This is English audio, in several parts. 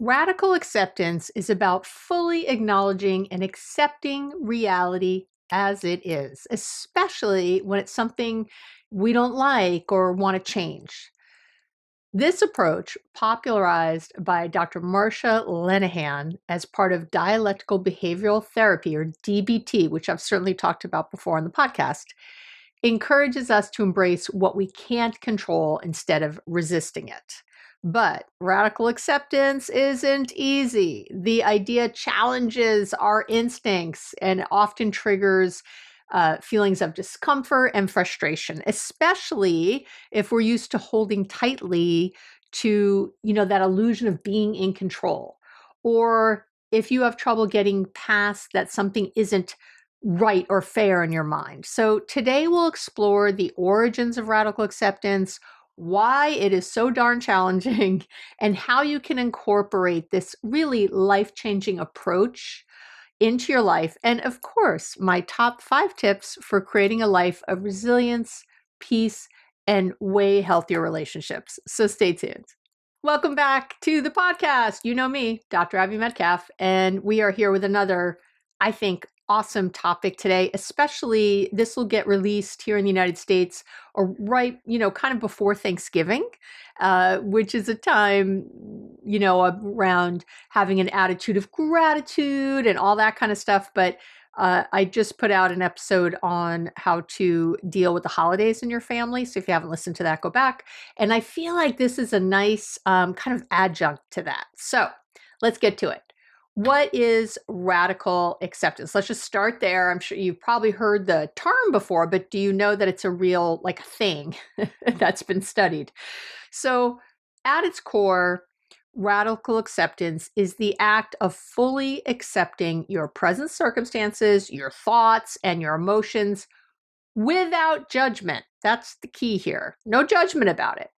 Radical acceptance is about fully acknowledging and accepting reality as it is, especially when it's something we don't like or want to change. This approach, popularized by Dr. Marsha Linehan as part of Dialectical Behavioral Therapy, or DBT, which I've certainly talked about before on the podcast, encourages us to embrace what we can't control instead of resisting it. But radical acceptance isn't easy. The idea challenges our instincts and often triggers feelings of discomfort and frustration, especially if we're used to holding tightly to, that illusion of being in control. Or if you have trouble getting past that something isn't right or fair in your mind. So today we'll explore the origins of radical acceptance, why it is so darn challenging, and how you can incorporate this really life-changing approach into your life. And of course, my top 5 tips for creating a life of resilience, peace, and way healthier relationships. So stay tuned. Welcome back to the podcast. You know me, Dr. Abby Medcalf, and we are here with another, I think, awesome topic today. Especially this will get released here in the United States or right, kind of before Thanksgiving, which is a time, around having an attitude of gratitude and all that kind of stuff. But I just put out an episode on how to deal with the holidays in your family. So if you haven't listened to that, go back. And I feel like this is a nice kind of adjunct to that. So let's get to it. What is radical acceptance? Let's just start there. I'm sure you've probably heard the term before, but do you know that it's a real thing that's been studied? So at its core, radical acceptance is the act of fully accepting your present circumstances, your thoughts, and your emotions without judgment. That's the key here. No judgment about it.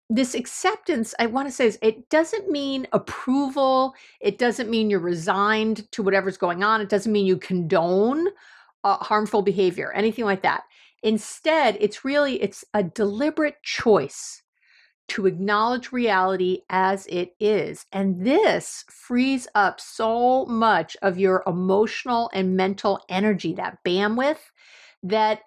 This acceptance, I want to say, is it doesn't mean approval. It doesn't mean you're resigned to whatever's going on. It doesn't mean you condone harmful behavior, anything like that. Instead, it's a deliberate choice to acknowledge reality as it is. And this frees up so much of your emotional and mental energy, that bandwidth that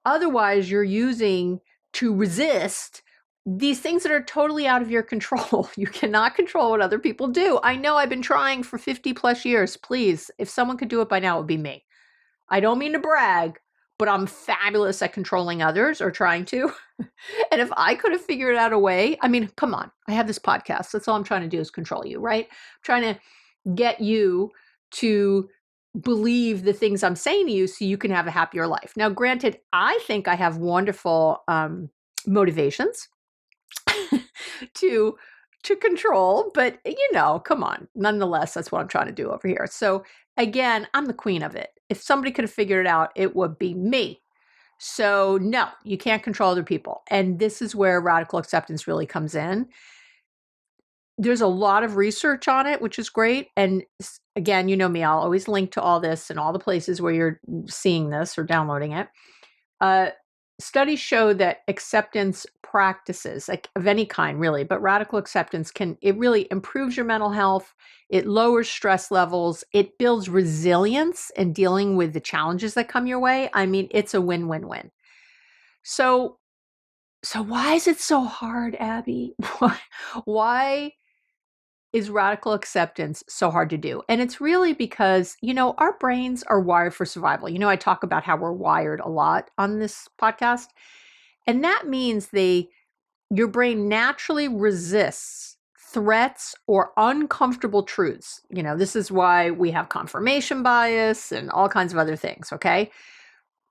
otherwise you're using to resist these things that are totally out of your control. You cannot control what other people do. I know I've been trying for 50 plus years. Please, if someone could do it by now, it would be me. I don't mean to brag, but I'm fabulous at controlling others or trying to. And if I could have figured out a way, I mean, come on, I have this podcast. That's all I'm trying to do is control you, right? I'm trying to get you to believe the things I'm saying to you so you can have a happier life. Now, granted, I think I have wonderful motivations to control, but come on. Nonetheless, that's what I'm trying to do over here. So again, I'm the queen of it. If somebody could have figured it out, it would be me. So no, you can't control other people. And this is where radical acceptance really comes in. There's a lot of research on it, which is great. And again, you know me, I'll always link to all this and all the places where you're seeing this or downloading it. Studies show that acceptance practices, of any kind really, but radical acceptance it really improves your mental health. It lowers stress levels. It builds resilience in dealing with the challenges that come your way. I mean, it's a win-win-win. So why is it so hard, Abby? Why is radical acceptance so hard to do? And it's really because, our brains are wired for survival. I talk about how we're wired a lot on this podcast. And that means your brain naturally resists threats or uncomfortable truths. This is why we have confirmation bias and all kinds of other things, okay?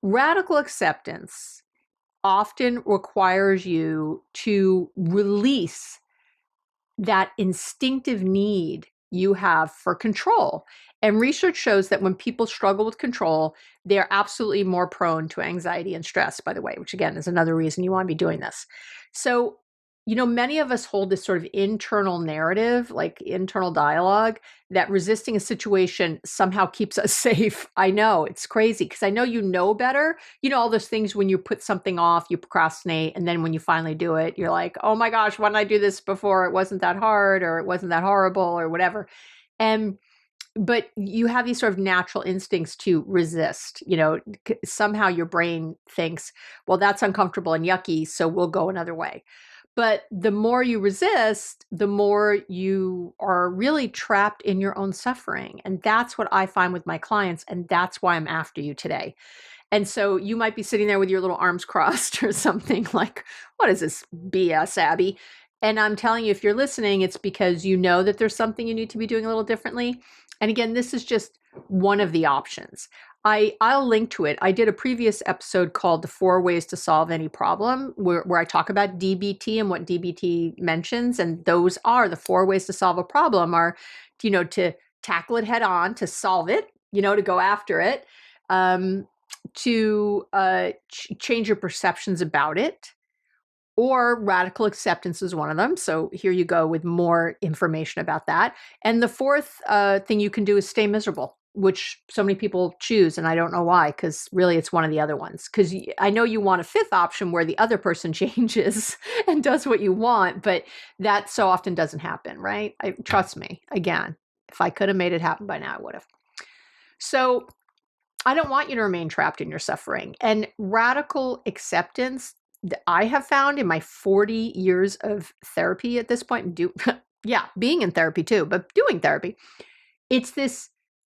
Radical acceptance often requires you to release that instinctive need you have for control. And research shows that when people struggle with control, they're absolutely more prone to anxiety and stress, by the way, which again is another reason you want to be doing this. So many of us hold this sort of internal narrative, like internal dialogue, that resisting a situation somehow keeps us safe. I know it's crazy because I know better. All those things when you put something off, you procrastinate. And then when you finally do it, you're like, oh my gosh, why didn't I do this before? It wasn't that hard or it wasn't that horrible or whatever. But you have these sort of natural instincts to resist. Somehow your brain thinks, well, that's uncomfortable and yucky, so we'll go another way. But the more you resist, the more you are really trapped in your own suffering. And that's what I find with my clients. And that's why I'm after you today. And so you might be sitting there with your little arms crossed or something like, what is this BS, Abby? And I'm telling you, if you're listening, it's because you know that there's something you need to be doing a little differently. And again, this is just one of the options. I'll link to it. I did a previous episode called The 4 Ways to Solve Any Problem, where I talk about DBT and what DBT mentions. And those are the 4 ways to solve a problem are, to tackle it head on, to solve it, to go after it, to change your perceptions about it, or radical acceptance is one of them. So here you go with more information about that. And the fourth thing you can do is stay miserable, which so many people choose. And I don't know why, because really it's one of the other ones. Because I know you want a fifth option where the other person changes and does what you want, but that so often doesn't happen, right? Trust me, again, if I could have made it happen by now, I would have. So I don't want you to remain trapped in your suffering. And radical acceptance, I have found in my 40 years of therapy at this point, being in therapy too, but doing therapy, it's this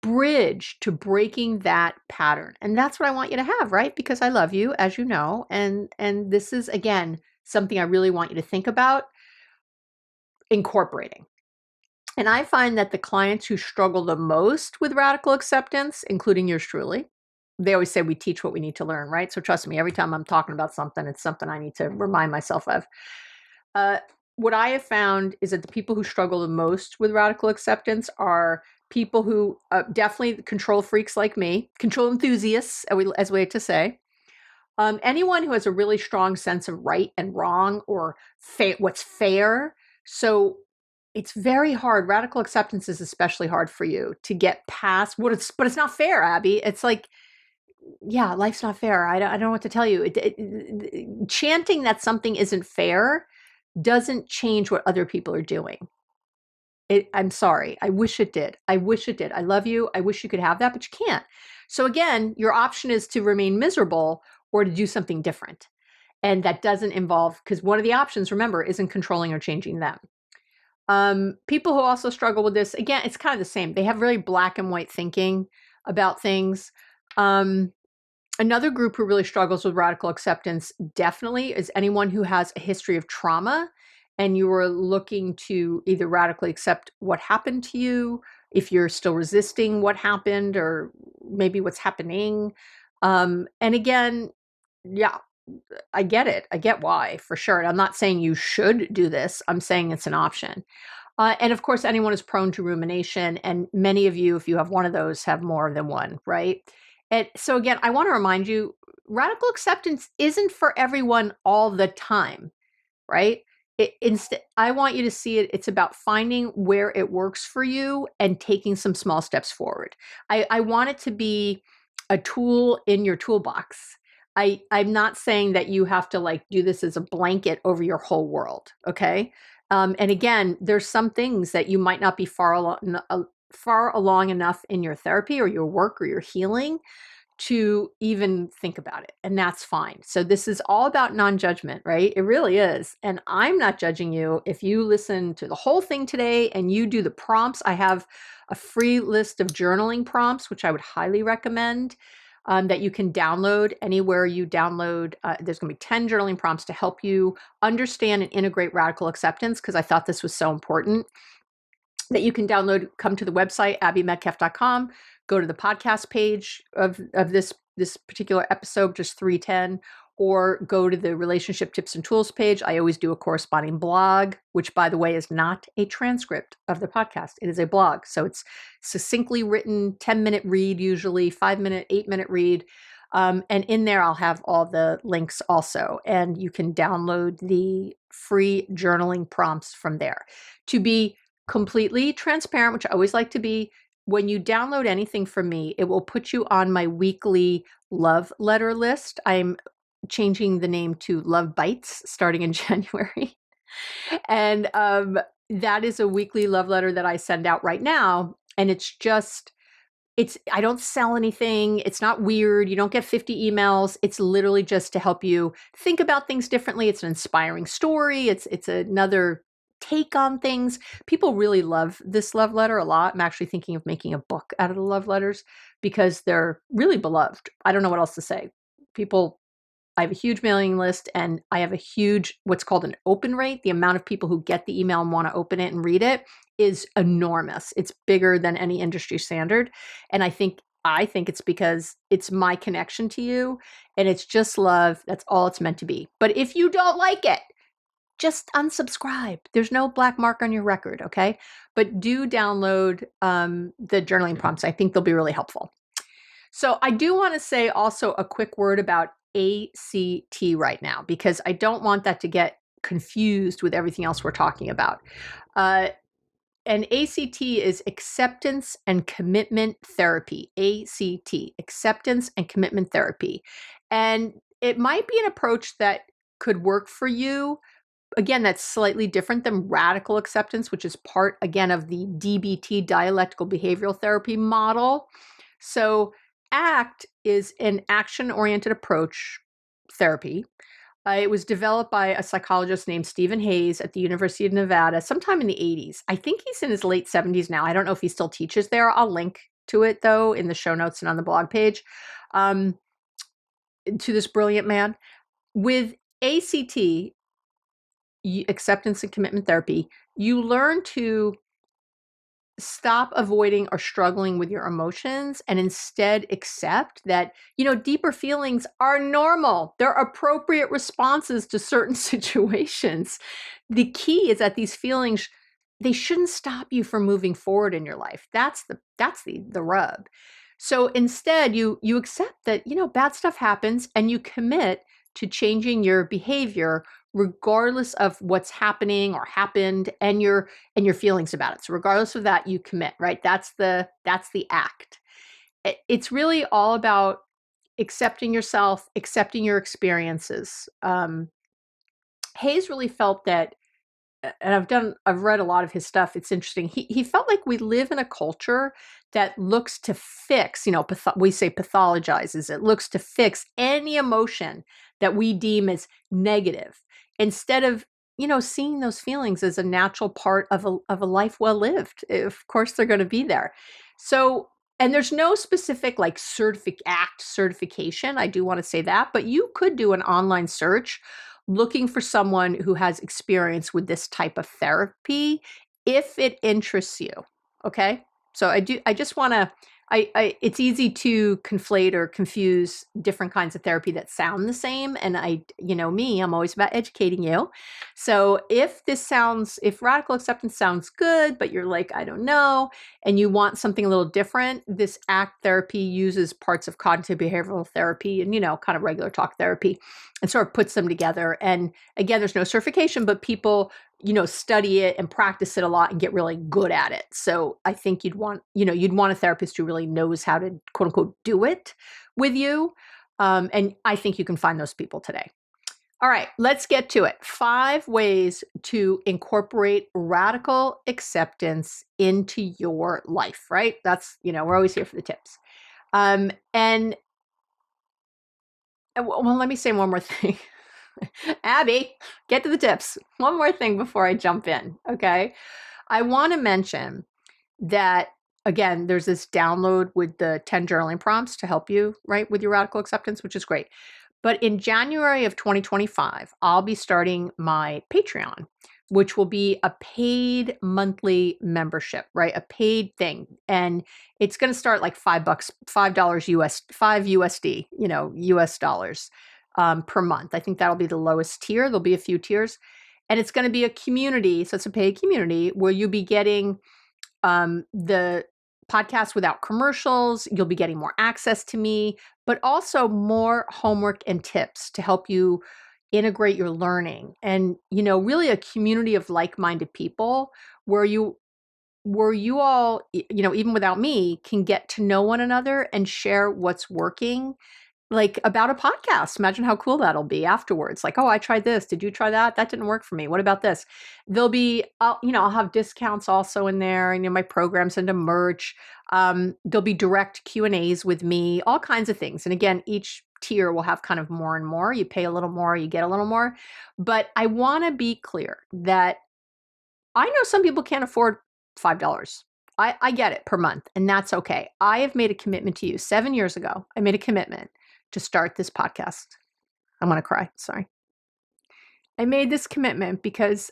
bridge to breaking that pattern. And that's what I want you to have, right? Because I love you, as you know. And this is, again, something I really want you to think about incorporating. And I find that the clients who struggle the most with radical acceptance, including yours truly, they always say we teach what we need to learn, right? So trust me, every time I'm talking about something, it's something I need to remind myself of. What I have found is that the people who struggle the most with radical acceptance are people who definitely control freaks like me, control enthusiasts, as we like to say. Anyone who has a really strong sense of right and wrong or what's fair. So it's very hard. Radical acceptance is especially hard for you to get past but it's not fair, Abby. It's like, yeah, life's not fair. I don't know what to tell you. Chanting that something isn't fair doesn't change what other people are doing. I'm sorry. I wish it did. I love you. I wish you could have that, but you can't. So again, your option is to remain miserable or to do something different. And that doesn't involve, because one of the options, remember, isn't controlling or changing them. People who also struggle with this, again, it's kind of the same. They have very black and white thinking about things. Another group who really struggles with radical acceptance definitely is anyone who has a history of trauma and you are looking to either radically accept what happened to you, if you're still resisting what happened or maybe what's happening. And again, yeah, I get it. I get why, for sure. And I'm not saying you should do this. I'm saying it's an option. And of course, anyone is prone to rumination. And many of you, if you have one of those, have more than one, right? And so again, I want to remind you, radical acceptance isn't for everyone all the time, right? I want you to see it. It's about finding where it works for you and taking some small steps forward. I want it to be a tool in your toolbox. I'm not saying that you have to do this as a blanket over your whole world. Okay. And again, there's some things that you might not be far along enough in your therapy or your work or your healing to even think about it. And that's fine. So this is all about non-judgment, right? It really is. And I'm not judging you. If you listen to the whole thing today and you do the prompts, I have a free list of journaling prompts, which I would highly recommend. That you can download anywhere you download. There's going to be 10 journaling prompts to help you understand and integrate radical acceptance, because I thought this was so important. That you can download, come to the website, abbymedcalf.com, go to the podcast page of this particular episode, just 310, or go to the relationship tips and tools page. I always do a corresponding blog, which, by the way, is not a transcript of the podcast. It is a blog. So it's succinctly written, 10-minute read, usually 5-minute, 8-minute read And in there, I'll have all the links also. And you can download the free journaling prompts from there. To be completely transparent, which I always like to be, when you download anything from me, it will put you on my weekly love letter list. I'm changing the name to Love Bites starting in January. And that is a weekly love letter that I send out right now. And I don't sell anything. It's not weird. You don't get 50 emails. It's literally just to help you think about things differently. It's an inspiring story. It's another take on things. People really love this love letter a lot. I'm actually thinking of making a book out of the love letters because they're really beloved. I don't know what else to say. I have a huge mailing list and I have a huge, what's called an open rate. The amount of people who get the email and want to open it and read it is enormous. It's bigger than any industry standard. And I think it's because it's my connection to you and it's just love. That's all it's meant to be. But if you don't like it, just unsubscribe. There's no black mark on your record, okay? But do download the journaling prompts. I think they'll be really helpful. So I do want to say also a quick word about ACT right now, because I don't want that to get confused with everything else we're talking about. And ACT is acceptance and commitment therapy. ACT, acceptance and commitment therapy. And it might be an approach that could work for you. Again, that's slightly different than radical acceptance, which is part, again, of the DBT, Dialectical Behavioral Therapy model. So ACT is an action-oriented approach therapy. It was developed by a psychologist named Stephen Hayes at the University of Nevada sometime in the 80s. I think he's in his late 70s now. I don't know if he still teaches there. I'll link to it, though, in the show notes and on the blog page, to this brilliant man. With ACT, acceptance and commitment therapy, you learn to stop avoiding or struggling with your emotions and instead accept that, deeper feelings are normal. They're appropriate responses to certain situations. The key is that these feelings, they shouldn't stop you from moving forward in your life. That's the rub. So instead, you accept that, bad stuff happens and you commit to changing your behavior regardless of what's happening or happened and your feelings about it. So regardless of that, you commit, right? That's the act. It's really all about accepting yourself, accepting your experiences. Hayes really felt that, and I've read a lot of his stuff. It's interesting. He felt like we live in a culture that looks to fix, we say pathologizes. It looks to fix any emotion that we deem as negative, instead of, seeing those feelings as a natural part of a life well lived. Of course, they're going to be there. So, and there's no specific like ACT certification. I do want to say that, but you could do an online search looking for someone who has experience with this type of therapy if it interests you. Okay. So I just want to, it's easy to conflate or confuse different kinds of therapy that sound the same. And I'm always about educating you. So if radical acceptance sounds good, but you're like, I don't know, and you want something a little different, this ACT therapy uses parts of cognitive behavioral therapy and, kind of regular talk therapy and sort of puts them together. And again, there's no certification, but people, study it and practice it a lot and get really good at it. So I think you'd want a therapist who really knows how to quote unquote do it with you. And I think you can find those people today. All right, let's get to it. 5 ways to incorporate radical acceptance into your life, right? That's, we're always here for the tips. And well, let me say one more thing. Abby, get to the tips. One more thing before I jump in, okay? I want to mention that, again, there's this download with the 10 journaling prompts to help you, right, with your radical acceptance, which is great. But in January of 2025, I'll be starting my Patreon, which will be a paid monthly membership, right? A paid thing. And it's going to start like $5 US, 5 USD, US dollars per month. I think that'll be the lowest tier. There'll be a few tiers. And it's going to be a community. So it's a paid community where you'll be getting the podcast without commercials. You'll be getting more access to me, but also more homework and tips to help you integrate your learning, and really a community of like-minded people where you all, even without me, can get to know one another and share what's working, like about a podcast. Imagine how cool that'll be afterwards. Like, oh, I tried this. Did you try that? That didn't work for me. What about this? I'll have discounts also in there, and my programs into merch. There'll be direct Q&As with me, all kinds of things. And again, each tier will have kind of more and more. You pay a little more, you get a little more. But I want to be clear that I know some people can't afford $5. I get it, per month, and that's okay. I have made a commitment to you 7 years ago. I made a commitment to start this podcast. I'm going to cry. Sorry. I made this commitment because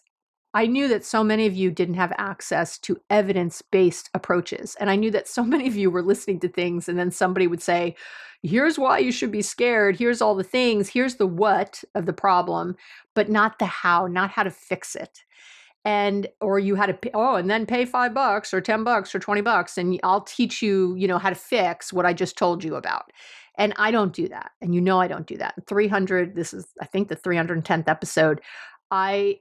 I knew that so many of you didn't have access to evidence-based approaches. And I knew that so many of you were listening to things, and then somebody would say, here's why you should be scared. Here's all the things. Here's the what of the problem, but not the how, not how to fix it. Or you had to pay, and then pay $5 or $10 or $20, and I'll teach you, how to fix what I just told you about. And I don't do that. And I don't do that. 300, this is, I think, the 310th episode. I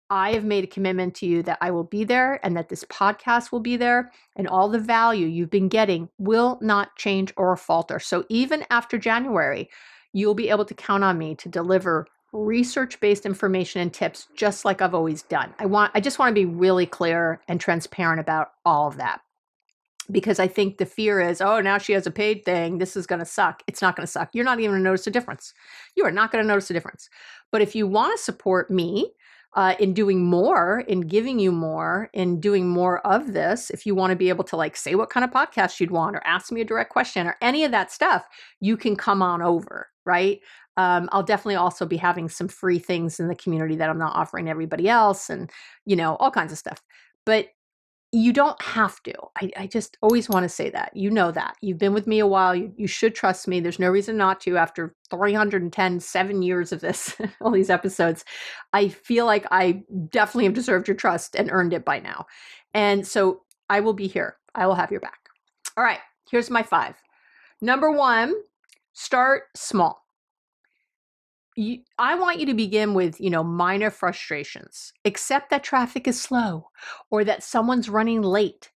have made a commitment to you that I will be there, and that this podcast will be there, and all the value you've been getting will not change or falter. So even after January, you'll be able to count on me to deliver research-based information and tips, just like I've always done. I just want to be really clear and transparent about all of that, because I think the fear is, oh, now she has a paid thing, this is going to suck. It's not going to suck. You're not even going to notice a difference. You are not going to notice a difference. But if you want to support me in doing more, in giving you more, in doing more of this, if you want to be able to say what kind of podcast you'd want, or ask me a direct question, or any of that stuff, you can come on over, right? I'll definitely also be having some free things in the community that I'm not offering to everybody else, and, all kinds of stuff. But you don't have to. I just always want to say that. That. You've been with me a while. You should trust me. There's no reason not to. After 7 years of this, all these episodes, I feel like I definitely have deserved your trust and earned it by now. And so I will be here. I will have your back. All right, here's my 5. Number 1, start small. I want you to begin with, minor frustrations. Accept that traffic is slow, or that someone's running late.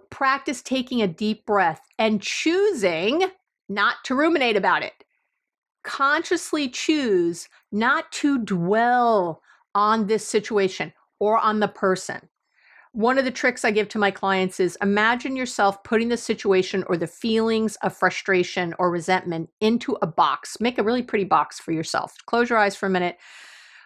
Practice taking a deep breath and choosing not to ruminate about it. Consciously choose not to dwell on this situation or on the person. One of the tricks I give to my clients is imagine yourself putting the situation or the feelings of frustration or resentment into a box. Make a really pretty box for yourself. Close your eyes for a minute.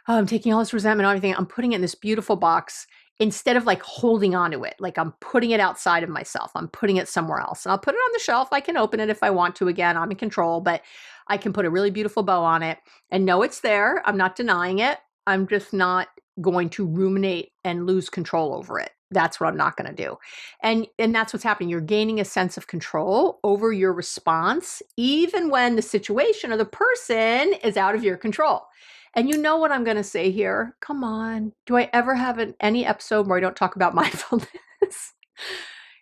Oh, I'm taking all this resentment and everything. I'm putting it in this beautiful box instead of holding on to it. I'm putting it outside of myself. I'm putting it somewhere else. And I'll put it on the shelf. I can open it if I want to. Again, I'm in control, but I can put a really beautiful bow on it and know it's there. I'm not denying it. I'm just not going to ruminate and lose control over it. That's what I'm not going to do. And that's what's happening. You're gaining a sense of control over your response, even when the situation or the person is out of your control. And you know what I'm going to say here? Come on. Do I ever have any episode where I don't talk about mindfulness?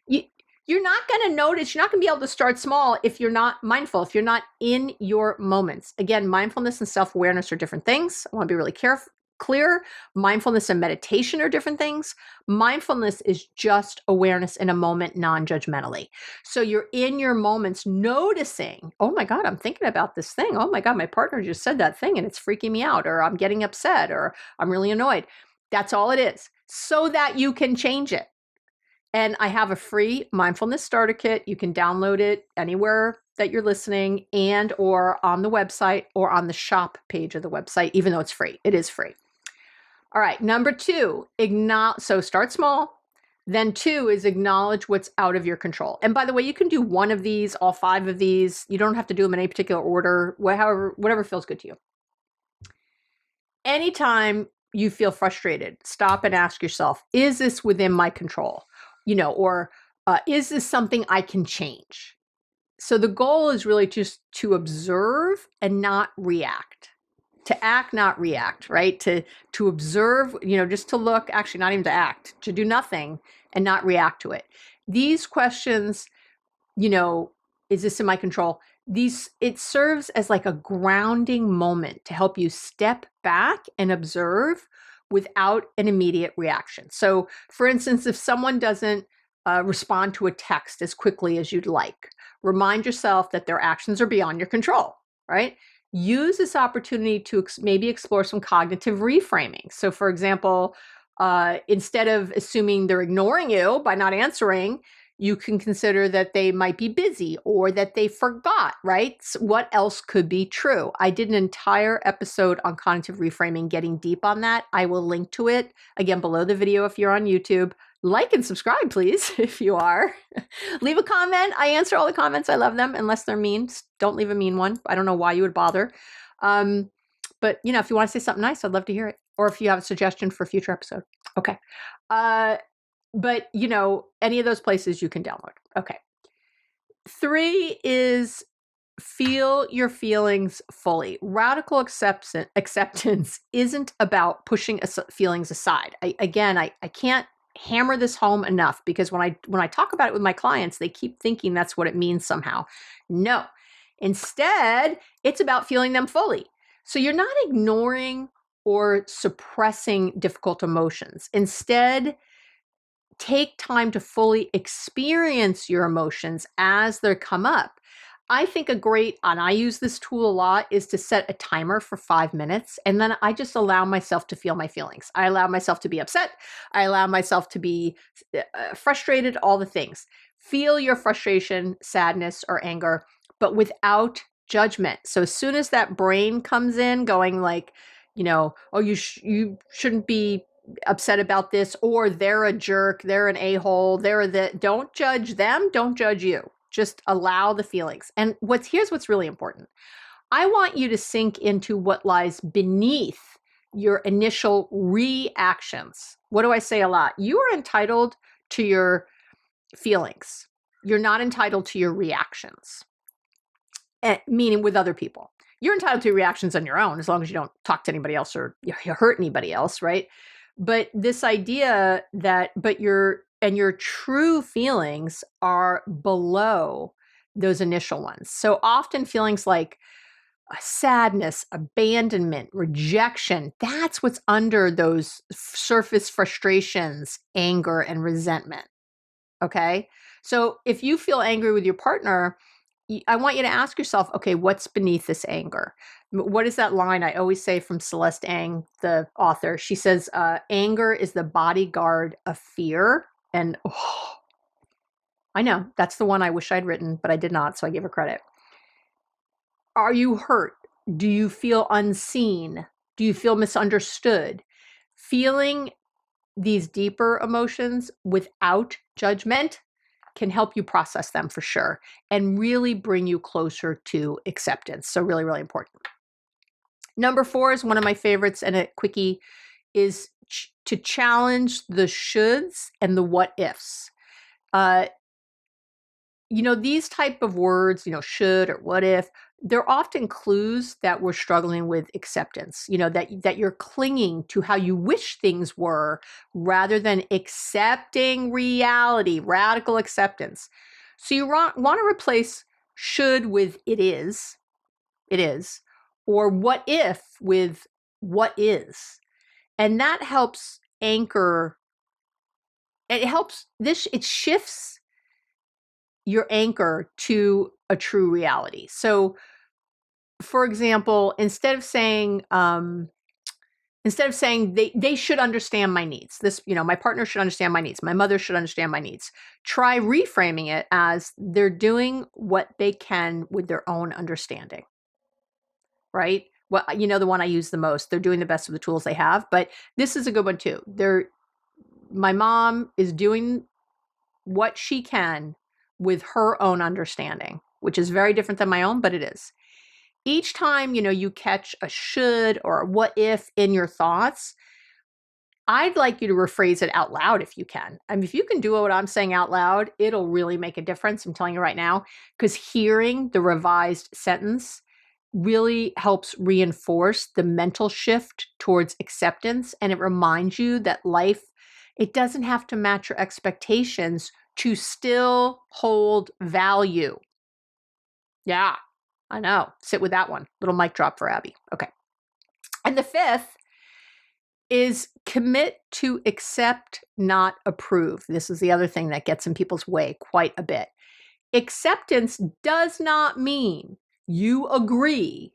You're not going to notice, you're not going to be able to start small if you're not mindful, if you're not in your moments. Again, mindfulness and self-awareness are different things. I want to be really clear. Mindfulness and meditation are different things. Mindfulness is just awareness in a moment, non-judgmentally. So you're in your moments noticing, oh my God, I'm thinking about this thing. Oh my God, my partner just said that thing and it's freaking me out, or I'm getting upset, or I'm really annoyed. That's all it is, so that you can change it. And I have a free mindfulness starter kit. You can download it anywhere that you're listening, and or on the website or on the shop page of the website, even though it's free. It is free. All right, number 2, so start small. Then 2 is acknowledge what's out of your control. And by the way, you can do one of these, all 5 of these. You don't have to do them in any particular order, whatever feels good to you. Anytime you feel frustrated, stop and ask yourself, is this within my control? Or is this something I can change? So the goal is really just to observe and not react. To act, not react, right? To observe, just to look, actually not even to act, to do nothing and not react to it. These questions, is this in my control? It serves as like a grounding moment to help you step back and observe without an immediate reaction. So, for instance, if someone doesn't respond to a text as quickly as you'd like, remind yourself that their actions are beyond your control, right? Use this opportunity to maybe explore some cognitive reframing. So, for example, instead of assuming they're ignoring you by not answering, you can consider that they might be busy or that they forgot, right? So what else could be true? I did an entire episode on cognitive reframing, getting deep on that. I will link to it again below the video if you're on YouTube. Like and subscribe, please, if you are. Leave a comment. I answer all the comments. I love them, unless they're mean. Don't leave a mean one. I don't know why you would bother. But, if you want to say something nice, I'd love to hear it. Or if you have a suggestion for a future episode. Okay. But, any of those places you can download. Okay. 3 is feel your feelings fully. Radical acceptance isn't about pushing feelings aside. I can't hammer this home enough, because when I talk about it with my clients, they keep thinking that's what it means somehow. No. Instead, it's about feeling them fully. So you're not ignoring or suppressing difficult emotions. Instead, take time to fully experience your emotions as they come up. I think and I use this tool a lot, is to set a timer for 5 minutes. And then I just allow myself to feel my feelings. I allow myself to be upset. I allow myself to be frustrated, all the things. Feel your frustration, sadness, or anger, but without judgment. So as soon as that brain comes in going like, oh, you shouldn't be upset about this, or they're a jerk, they're an a-hole, don't judge them, don't judge you. Just allow the feelings. And here's what's really important. I want you to sink into what lies beneath your initial reactions. What do I say a lot? You are entitled to your feelings. You're not entitled to your reactions. Meaning with other people. You're entitled to your reactions on your own, as long as you don't talk to anybody else or you hurt anybody else, right? But this idea that, your true feelings are below those initial ones. So often feelings like sadness, abandonment, rejection, that's what's under those surface frustrations, anger, and resentment. Okay? So if you feel angry with your partner, I want you to ask yourself, okay, what's beneath this anger? What is that line I always say from Celeste Ng, the author? She says, anger is the bodyguard of fear. And I know, that's the one I wish I'd written, but I did not, so I give her credit. Are you hurt? Do you feel unseen? Do you feel misunderstood? Feeling these deeper emotions without judgment can help you process them for sure and really bring you closer to acceptance. So really, really important. Number 4 is one of my favorites, and a quickie, is to challenge the shoulds and the what-ifs. These type of words, should or what if, they're often clues that we're struggling with acceptance, that you're clinging to how you wish things were rather than accepting reality, radical acceptance. So you want to replace should with it is, or what if with what is. And that helps anchor, it shifts your anchor to a true reality. So, for example, instead of saying they should understand my needs, my partner should understand my needs, my mother should understand my needs, try reframing it as they're doing what they can with their own understanding, right? Well, the one I use the most, they're doing the best with the tools they have, but this is a good one too. My mom is doing what she can with her own understanding, which is very different than my own, but it is. Each time, you catch a should or a what if in your thoughts, I'd like you to rephrase it out loud if you can. I mean, if you can do what I'm saying out loud, it'll really make a difference. I'm telling you right now, because hearing the revised sentence really helps reinforce the mental shift towards acceptance. And it reminds you that life, it doesn't have to match your expectations to still hold value. Yeah. I know. Sit with that one. Little mic drop for Abby. Okay. And the fifth is commit to accept, not approve. This is the other thing that gets in people's way quite a bit. Acceptance does not mean you agree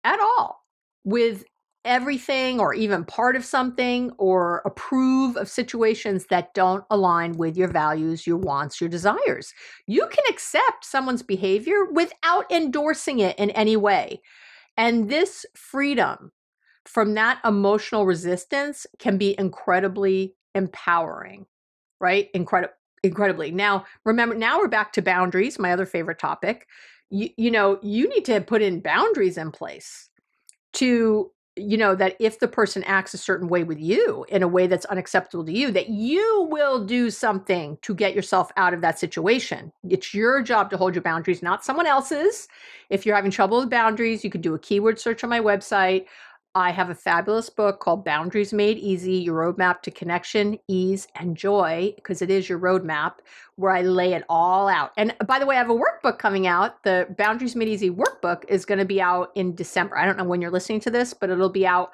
at all with everything or even part of something, or approve of situations that don't align with your values, your wants, your desires. You can accept someone's behavior without endorsing it in any way. And this freedom from that emotional resistance can be incredibly empowering, right? Incredibly. Now, remember, now we're back to boundaries, my other favorite topic. You need to put in boundaries in place to, that if the person acts a certain way with you, in a way that's unacceptable to you, that you will do something to get yourself out of that situation. It's your job to hold your boundaries, not someone else's. If you're having trouble with boundaries, you can do a keyword search on my website. I have a fabulous book called Boundaries Made Easy, Your Roadmap to Connection, Ease, and Joy, because it is your roadmap, where I lay it all out. And by the way, I have a workbook coming out. The Boundaries Made Easy workbook is going to be out in December. I don't know when you're listening to this, but it'll be out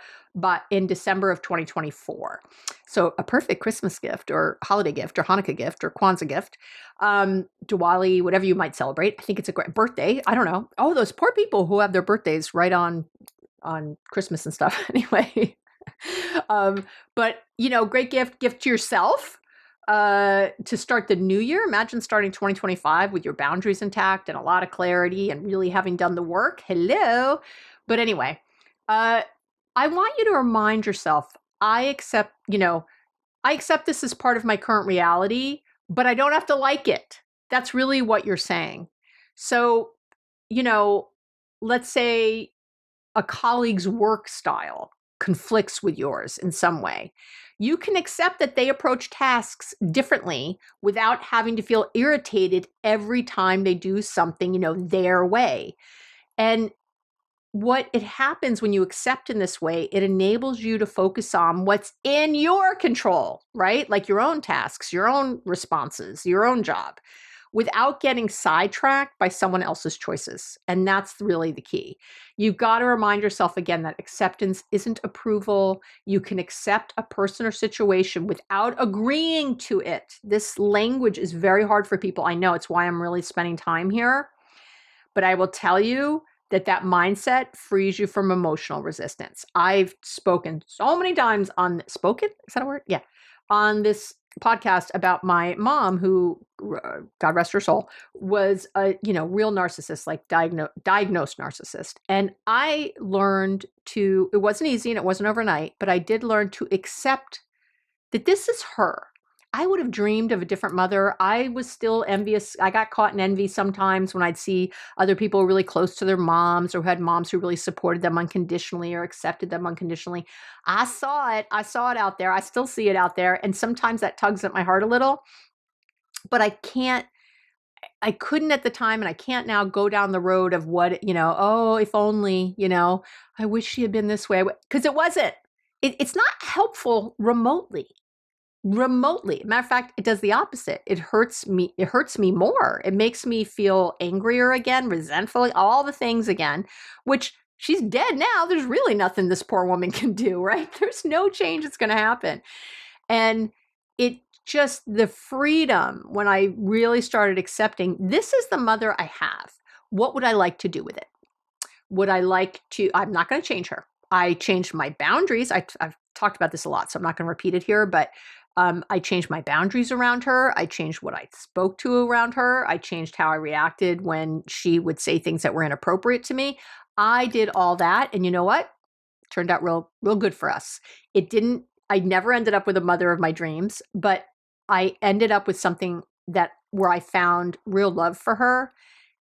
in December of 2024. So a perfect Christmas gift or holiday gift or Hanukkah gift or Kwanzaa gift, Diwali, whatever you might celebrate. I think it's a great birthday. I don't know. Oh, those poor people who have their birthdays right on Christmas and stuff. Anyway, but great gift to yourself, to start the new year. Imagine starting 2025 with your boundaries intact and a lot of clarity and really having done the work. Hello. But anyway, I want you to remind yourself, I accept this as part of my current reality, but I don't have to like it. That's really what you're saying. So, let's say a colleague's work style conflicts with yours in some way. You can accept that they approach tasks differently without having to feel irritated every time they do something, their way. And what it happens when you accept in this way, it enables you to focus on what's in your control, right? Like your own tasks, your own responses, your own job, without getting sidetracked by someone else's choices. And that's really the key. You've got to remind yourself again that acceptance isn't approval. You can accept a person or situation without agreeing to it. This language is very hard for people. I know, it's why I'm really spending time here. But I will tell you that mindset frees you from emotional resistance. I've spoken so many times on is that a word? Yeah. On this podcast about my mom, who, God rest her soul, was a real narcissist, like diagnosed narcissist. And I learned it wasn't easy and it wasn't overnight, but I did learn to accept that this is her. I would have dreamed of a different mother. I was still envious. I got caught in envy sometimes when I'd see other people really close to their moms, or had moms who really supported them unconditionally or accepted them unconditionally. I saw it. I saw it out there. I still see it out there. And sometimes that tugs at my heart a little. But I couldn't at the time, and I can't now go down the road of what, oh, if only, I wish she had been this way. Because it wasn't. It's not helpful remotely. Matter of fact, it does the opposite. It hurts me more. It makes me feel angrier again, resentful, all the things again, which she's dead now. There's really nothing this poor woman can do, right? There's no change that's going to happen. And it just, the freedom, when I really started accepting, this is the mother I have. What would I like to do with it? I'm not going to change her. I changed my boundaries. I've talked about this a lot, so I'm not going to repeat it here, but I changed my boundaries around her. I changed what I spoke to around her. I changed how I reacted when she would say things that were inappropriate to me. I did all that. And you know what? Turned out real good for us. I never ended up with a mother of my dreams, but I ended up with something where I found real love for her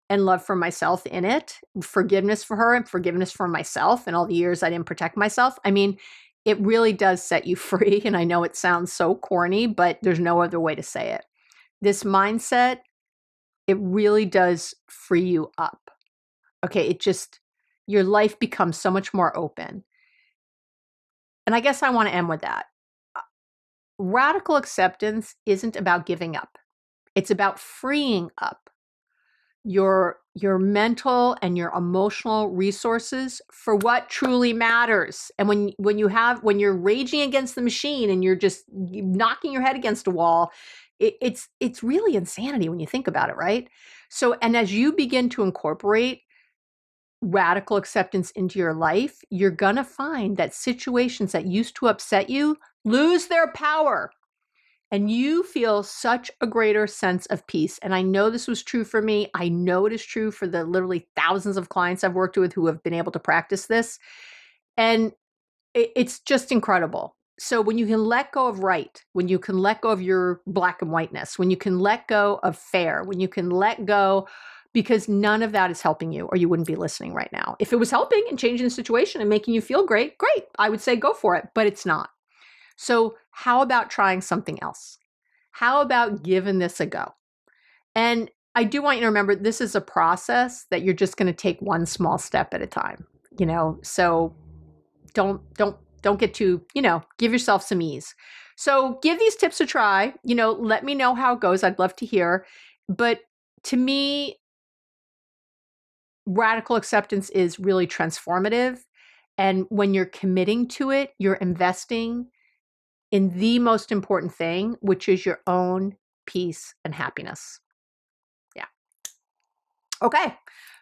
and love for myself in it, forgiveness for her and forgiveness for myself and all the years I didn't protect myself. I mean, it really does set you free. And I know it sounds so corny, but there's no other way to say it. This mindset, it really does free you up. Okay, your life becomes so much more open. And I guess I want to end with that. Radical acceptance isn't about giving up. It's about freeing up your your mental and your emotional resources for what truly matters. And when you're raging against the machine and you're just knocking your head against a wall, it's really insanity when you think about it, right? So, and as you begin to incorporate radical acceptance into your life, you're gonna find that situations that used to upset you lose their power. And you feel such a greater sense of peace. And I know this was true for me. I know it is true for the literally thousands of clients I've worked with who have been able to practice this. And it's just incredible. So when you can let go of right, when you can let go of your black and whiteness, when you can let go of fair, when you can let go, because none of that is helping you, or you wouldn't be listening right now. If it was helping and changing the situation and making you feel great, great. I would say go for it, but it's not. So how about trying something else? How about giving this a go? And I do want you to remember this is a process that you're just going to take one small step at a time, so don't get too, give yourself some ease. So give these tips a try, let me know how it goes. I'd love to hear. But to me, radical acceptance is really transformative. And when you're committing to it, you're investing in the most important thing, which is your own peace and happiness. Yeah. Okay.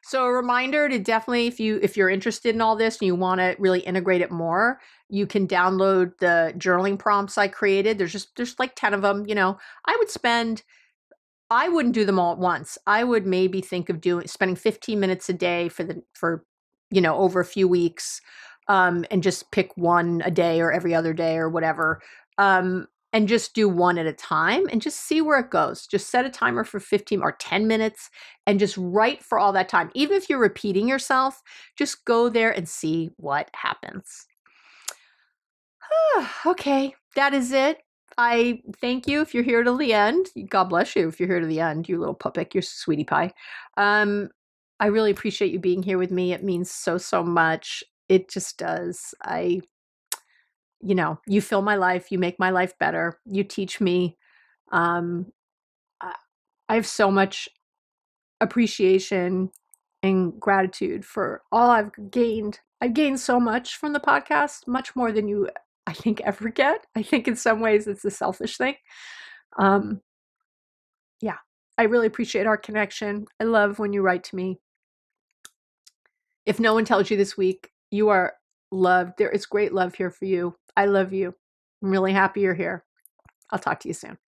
So a reminder to definitely, if you're interested in all this and you want to really integrate it more, you can download the journaling prompts I created. There's like 10 of them. I wouldn't do them all at once. I would maybe think of spending 15 minutes a day for over a few weeks, and just pick one a day or every other day or whatever. And just do one at a time and just see where it goes. Just set a timer for 15 or 10 minutes and just write for all that time. Even if you're repeating yourself, just go there and see what happens. Okay, that is it. I thank you if you're here till the end. God bless you if you're here to the end, you little puppet, you're sweetie pie. I really appreciate you being here with me. It means so, so much. It just does. You fill my life. You make my life better. You teach me. Um, I have so much appreciation and gratitude for all I've gained. I've gained so much from the podcast, much more than you, I think, ever get. I think in some ways it's a selfish thing. Yeah, I really appreciate our connection. I love when you write to me. If no one tells you this week, you are loved. There is great love here for you. I love you. I'm really happy you're here. I'll talk to you soon.